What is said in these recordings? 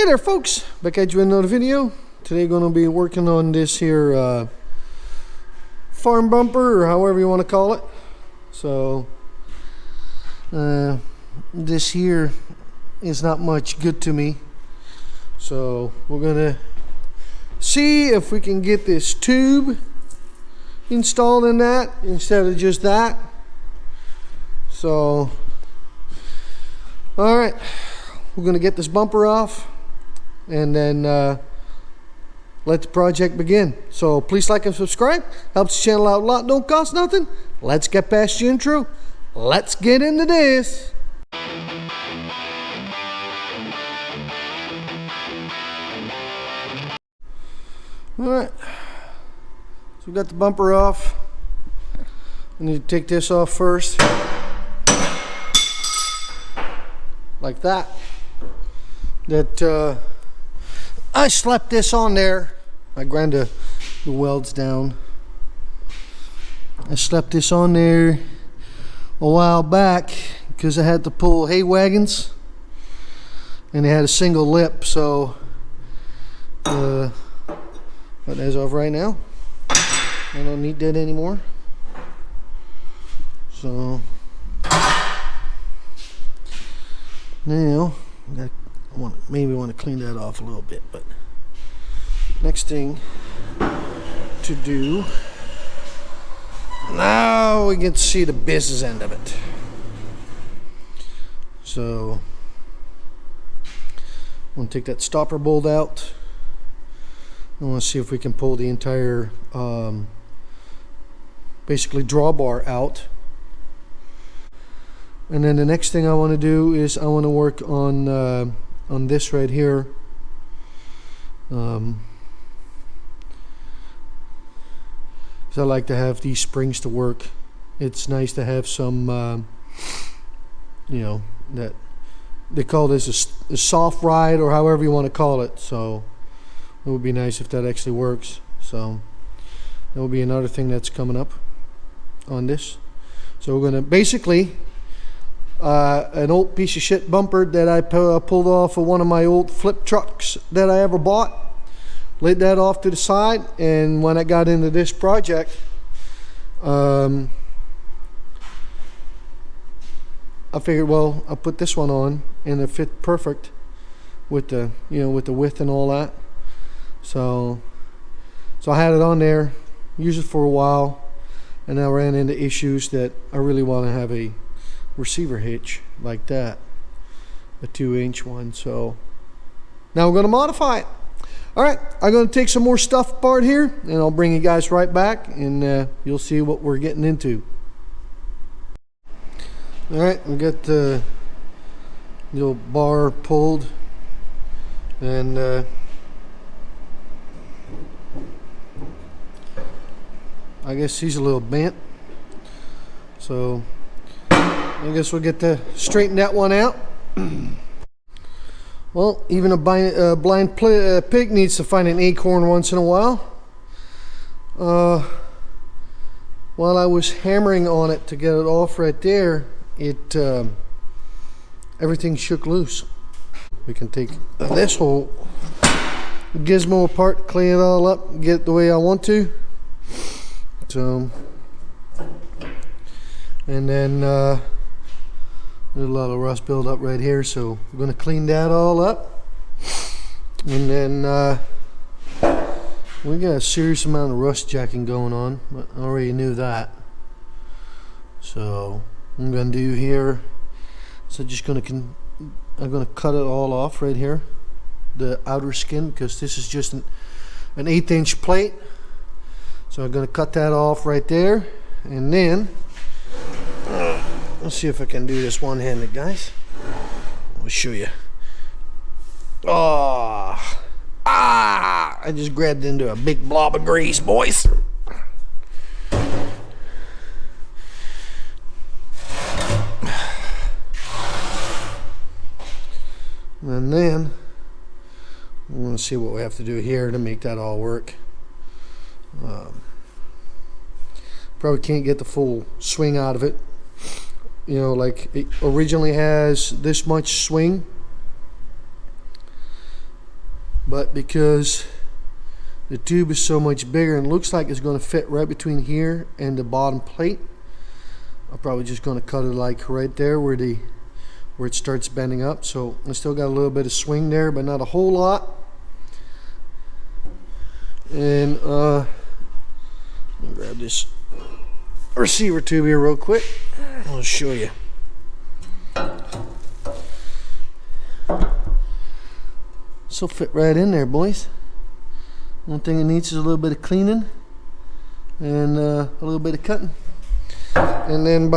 Hey there folks, back at you with another video. Today going to be working on this here farm bumper, or however you want to call it. So this here is not much good to me, so we're gonna see if we can get this tube installed in that instead of just that. So all right, we're gonna get this bumper off and then let the project begin. So please like and subscribe, helps the channel out a lot, don't cost nothing. Let's get past the intro, let's get into this. Alright, so we got the bumper off. I need to take this off first, like that. I slapped this on there. I ground the welds down. I slapped this on there a while back because I had to pull hay wagons and they had a single lip, so but as of right now I don't need that anymore. So now maybe want to clean that off a little bit, but next thing to do, now we get to see the business end of it. So I'm going to take that stopper bolt out. I want to see if we can pull the entire basically drawbar out. And then the next thing I want to do is I want to work on this right here. Because I like to have these springs to work. It's nice to have some, you know, that they call this a soft ride, or however you want to call it. So it would be nice if that actually works. So that will be another thing that's coming up on this. So we're going to basically an old piece of shit bumper that I pulled off of one of my old flip trucks that I ever bought. Laid that off to the side, and when I got into this project, I figured, well, I'll put this one on, and it fit perfect with the, you know, with the width and all that. So I had it on there, used it for a while, and I ran into issues that I really want to have a receiver hitch like that, a 2-inch one. So now we're going to modify it. All right, I'm going to take some more stuff apart here, and I'll bring you guys right back, and you'll see what we're getting into. All right, we got the little bar pulled, and I guess he's a little bent, so I guess we'll get to straighten that one out. Well, even a blind pig needs to find an acorn once in a while. While I was hammering on it to get it off right there, everything shook loose. We can take this whole gizmo apart, clean it all up, get it the way I want to. So, and then there's a lot of rust buildup right here, so we're going to clean that all up. And then we got a serious amount of rust jacking going on, but I already knew that. So what I'm going to do here, so I'm going to cut it all off right here, the outer skin, because this is just an 1/8-inch plate. So I'm going to cut that off right there, and then let's see if I can do this one-handed, guys. I'll show you. I just grabbed into a big blob of grease, boys. And then we're going to see what we have to do here to make that all work. Probably can't get the full swing out of it. You know, like it originally has this much swing, but because the tube is so much bigger and looks like it's going to fit right between here and the bottom plate, I'm probably just going to cut it like right there where it starts bending up. So I still got a little bit of swing there, but not a whole lot. And let me grab this receiver tube here real quick. I'll show you. So fit right in there, boys. One thing it needs is a little bit of cleaning and a little bit of cutting. And then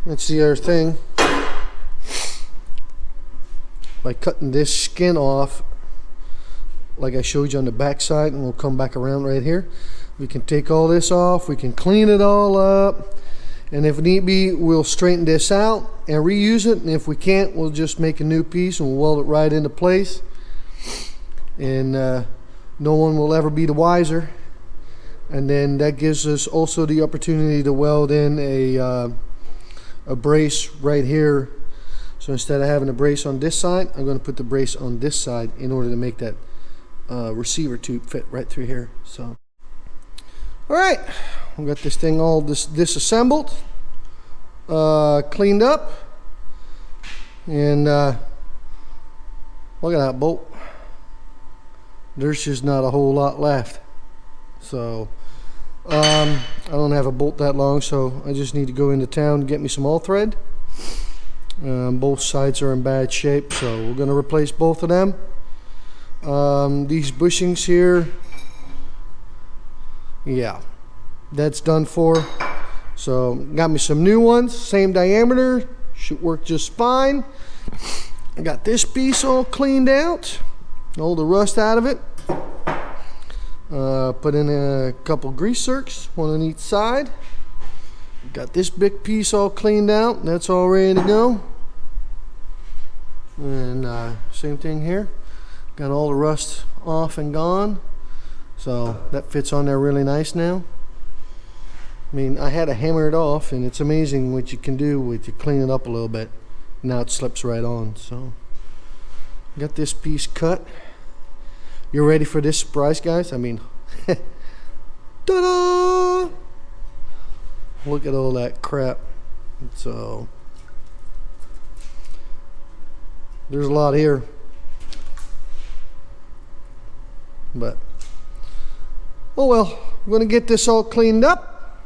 let's see our thing. By cutting this skin off, like I showed you on the back side, and we'll come back around right here. We can take all this off, we can clean it all up, and if need be, we'll straighten this out and reuse it. And if we can't, we'll just make a new piece and we'll weld it right into place. And no one will ever be the wiser. And then that gives us also the opportunity to weld in a brace right here. So instead of having a brace on this side, I'm going to put the brace on this side in order to make that receiver tube fit right through here. So all right, we got this thing all disassembled, cleaned up, and look at that bolt. There's just not a whole lot left. So I don't have a bolt that long, so I just need to go into town and get me some all thread. Both sides are in bad shape, so we're going to replace both of them. These bushings here, yeah, that's done for. So got me some new ones, same diameter, should work just fine. I got this piece all cleaned out, all the rust out of it. Put in a couple grease zerks, one on each side. Got this big piece all cleaned out, that's all ready to go. And same thing here, got all the rust off and gone. So that fits on there really nice now. I mean, I had to hammer it off, and it's amazing what you can do with you clean it up a little bit. Now it slips right on. So got this piece cut. You ready for this surprise, guys? I mean, ta-da! Look at all that crap. So there's a lot here, but oh well. I'm gonna get this all cleaned up,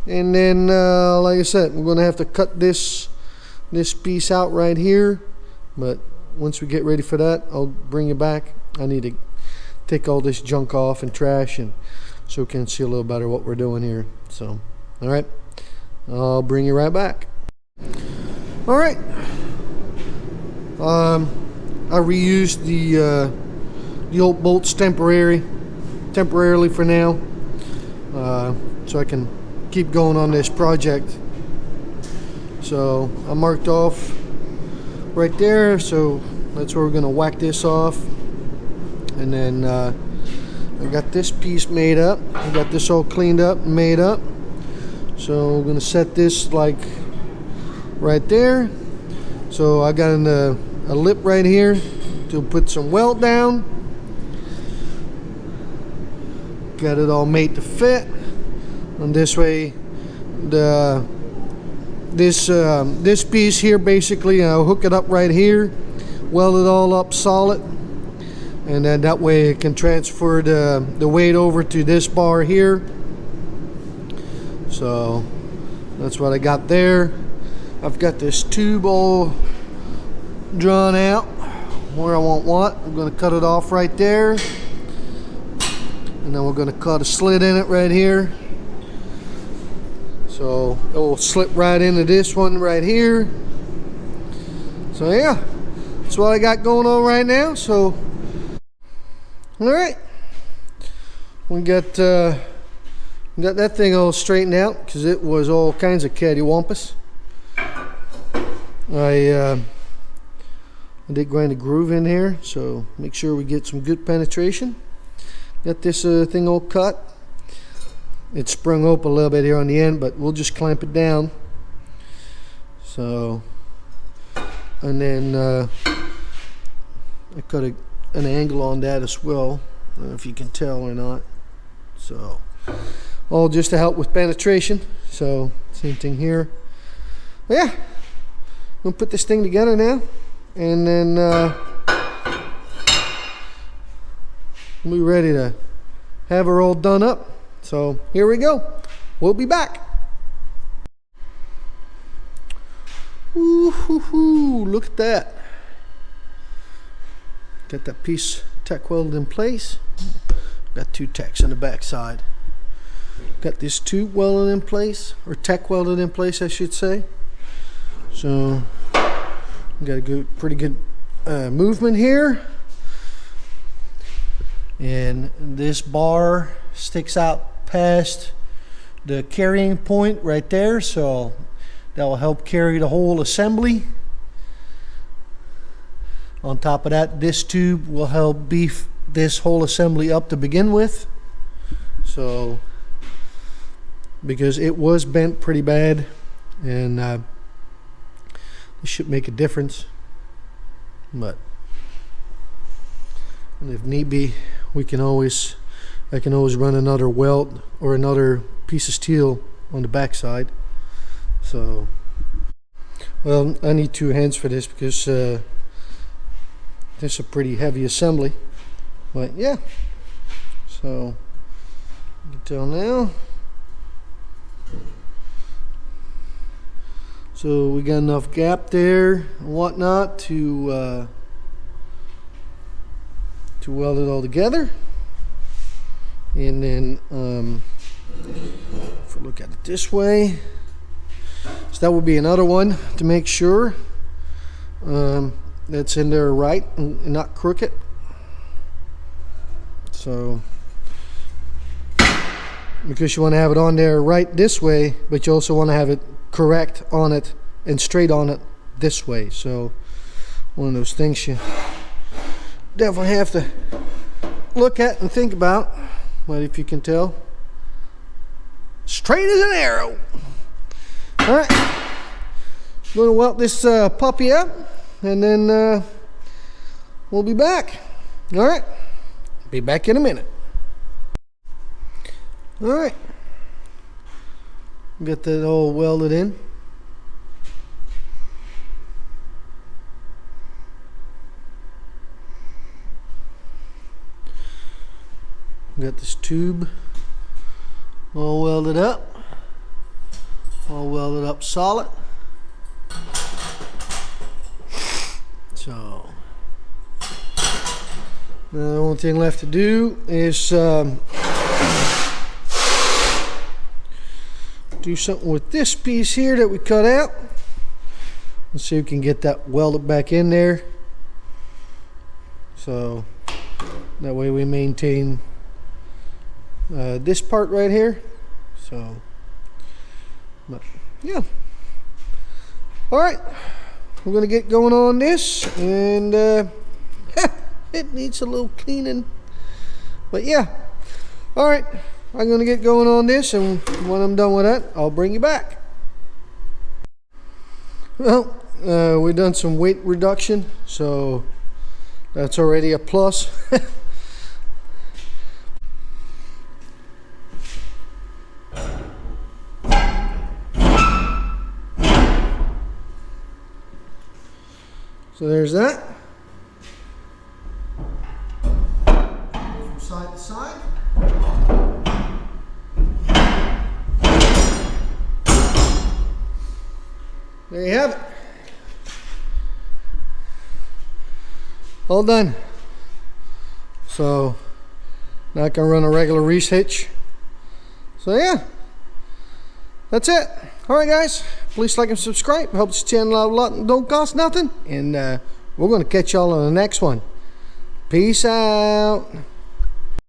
and then like I said, we're gonna have to cut this piece out right here. But once we get ready for that, I'll bring you back. I need to take all this junk off and trash, and so we can see a little better what we're doing here. So all right, I'll bring you right back. All right, I reused the old bolts temporarily for now, so I can keep going on this project. So I marked off right there, so that's where we're gonna whack this off. And then I got this piece made up. I got this all cleaned up and made up. So we're gonna set this like right there. So I got a lip right here to put some weld down. Got it all made to fit. And this way, this piece here, basically I'll hook it up right here, weld it all up solid, and then that way it can transfer the weight over to this bar here. So that's what I got there. I've got this tube all drawn out where I want what. I'm going to cut it off right there, and then we're going to cut a slit in it right here. So it will slip right into this one right here. So yeah, that's what I got going on right now. So all right, we got that thing all straightened out because it was all kinds of cattywampus. I did grind a groove in here, so make sure we get some good penetration. Got this thing all cut. It sprung up a little bit here on the end, but we'll just clamp it down. So, and then I cut an angle on that as well. I don't know if you can tell or not. So, all just to help with penetration. So, same thing here. But yeah, we'll put this thing together now, and then we'll be ready to have her all done up. So, here we go. We'll be back. Ooh, look at that. Got that piece tack welded in place. Got 2 tacks on the back side. Got this tube welded in place, or tack welded in place, I should say. So, got a pretty good movement here. And this bar sticks out past the carrying point right there, so that will help carry the whole assembly. On top of that, this tube will help beef this whole assembly up to begin with. So, because it was bent pretty bad, and this should make a difference. But, and if need be, I can always run another welt or another piece of steel on the back side. So, well, I need 2 hands for this because this is a pretty heavy assembly. But yeah, so you can tell now. So we got enough gap there and whatnot to weld it all together. And then if we look at it this way, so that would be another one to make sure that's in there right and not crooked. So, because you want to have it on there right this way, but you also want to have it correct on it and straight on it this way. So, one of those things you definitely have to look at and think about. But if you can tell, straight as an arrow. All right, I'm going to weld this puppy up, and then we'll be back. All right, be back in a minute. All right, get that all welded in. Got this tube all welded up. All welded up solid. So the only thing left to do is do something with this piece here that we cut out. Let's see if we can get that welded back in there. So that way we maintain this part right here. So, but yeah. All right, we're gonna get going on this, and it needs a little cleaning, but yeah. All right, I'm gonna get going on this, and when I'm done with that, I'll bring you back. Well, we've done some weight reduction, so that's already a plus. So there's that. From side to side. There you have it. All done. So now I can run a regular Reese hitch. So yeah, that's it. All right, guys. Please like and subscribe. Helps the channel out a lot and don't cost nothing. And we're going to catch y'all on the next one. Peace out.